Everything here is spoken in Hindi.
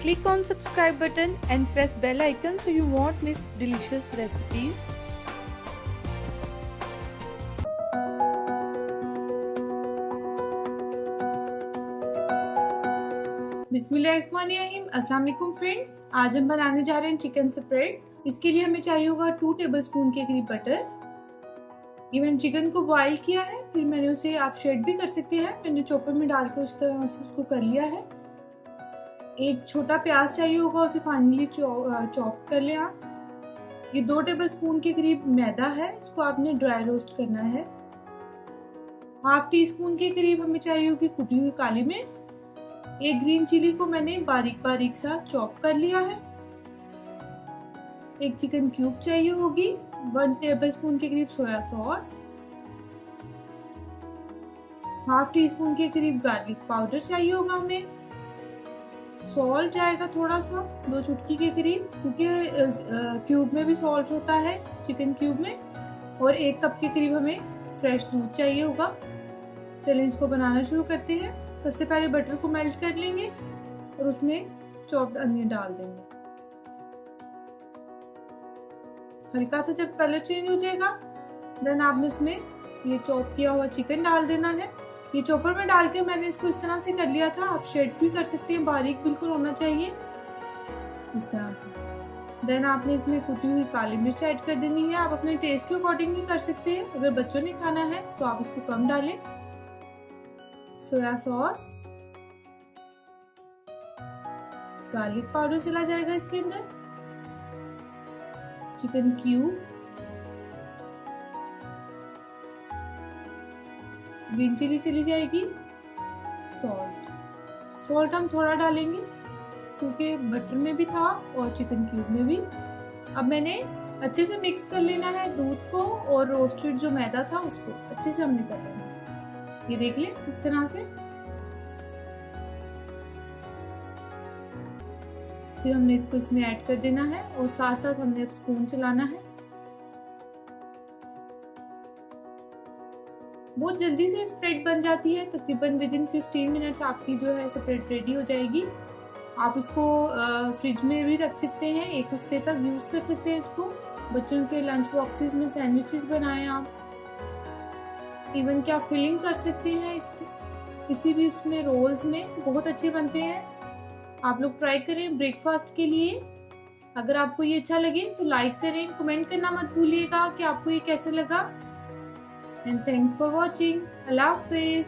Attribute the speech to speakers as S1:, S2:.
S1: Click on subscribe button and press bell icon so you won't miss delicious recipes.
S2: बिस्मिल्लाहिर्रहमानिर्रहीम। अस्सलाम वालेकुम फ्रेंड्स, आज हम बनाने जा रहे हैं चिकन स्प्रेड। इसके लिए हमें चाहिए होगा 2 टेबलस्पून के करीब बटर। ये मैंने चिकन को बॉईल किया है, फिर मैंने उसे आप शेड भी कर सकते हैं। मैंने चॉपर में डाल के उस तरह से उसको कर लिया है। एक छोटा प्याज चाहिए होगा, उसे फाइनली चॉप कर लें आप। ये 2 टेबलस्पून के करीब मैदा है, इसको आपने ड्राई रोस्ट करना है। हाफ टी स्पून के करीब हमें चाहिए होगी कुटी हुई काली मिर्च। एक ग्रीन चिली को मैंने बारीक बारीक सा चॉप कर लिया है। एक चिकन क्यूब चाहिए होगी। 1 टेबलस्पून के करीब soya sauce. Half tea spoon के करीब गार्लिक पाउडर चाहिए होगा हमें। सॉल्ट जाएगा थोड़ा सा, 2 चुटकी के करीब, क्योंकि क्यूब में भी सॉल्ट होता है चिकन क्यूब में। और 1 कप के करीब हमें फ्रेश दूध चाहिए होगा। चलिए इसको बनाना शुरू करते हैं। सबसे पहले बटर को मेल्ट कर लेंगे और उसमें चॉप्ड अनियन डाल देंगे। हल्का सा जब कलर चेंज हो जाएगा देन आपने उसमें ये चॉप किया हुआ चिकन डाल देना है। ये चॉपर में डाल के मैंने इसको इस तरह से कर लिया था, आप शेड भी कर सकते हैं, बारीक बिल्कुल होना चाहिए इस तरह से। देन आपने इसमें कुटी हुई काली मिर्च ऐड कर देनी है। आप अपने टेस्ट के अकॉर्डिंग भी कर सकते हैं, अगर बच्चों ने खाना है तो आप उसको कम डालें। सोया सॉस, गार्लिक पाउडर चला जाएगा इसके अंदर, चिकन क्यूब, ग्रीन चिली चली जाएगी, सॉल्ट हम थोड़ा डालेंगे क्योंकि बटर में भी था और चिकन क्यूब में भी। अब मैंने अच्छे से मिक्स कर लेना है दूध को और रोस्टेड जो मैदा था उसको अच्छे से हमने कर लेना है। ये देख ले इस तरह से। फिर हमने इसको इसमें ऐड कर देना है और साथ साथ हमने अब स्पून चलाना है। बहुत जल्दी से स्प्रेड बन जाती है, तकरीबन विदिन 15 मिनट्स आपकी जो है स्प्रेड रेडी हो जाएगी। आप इसको फ्रिज में भी रख सकते हैं, 1 हफ्ते तक यूज कर सकते हैं इसको। बच्चों के लंच बॉक्सेस में सैंडविचेस बनाएं आप, इवन क्या फिलिंग कर सकते हैं इसकी किसी भी उसमें रोल्स में, बहुत अच्छे बनते हैं। आप लोग ट्राई करें ब्रेकफास्ट के लिए। अगर आपको ये अच्छा लगे तो लाइक करें, कमेंट करना मत भूलिएगा कि आपको ये कैसे लगा। And thanks for watching. Allah Hafiz.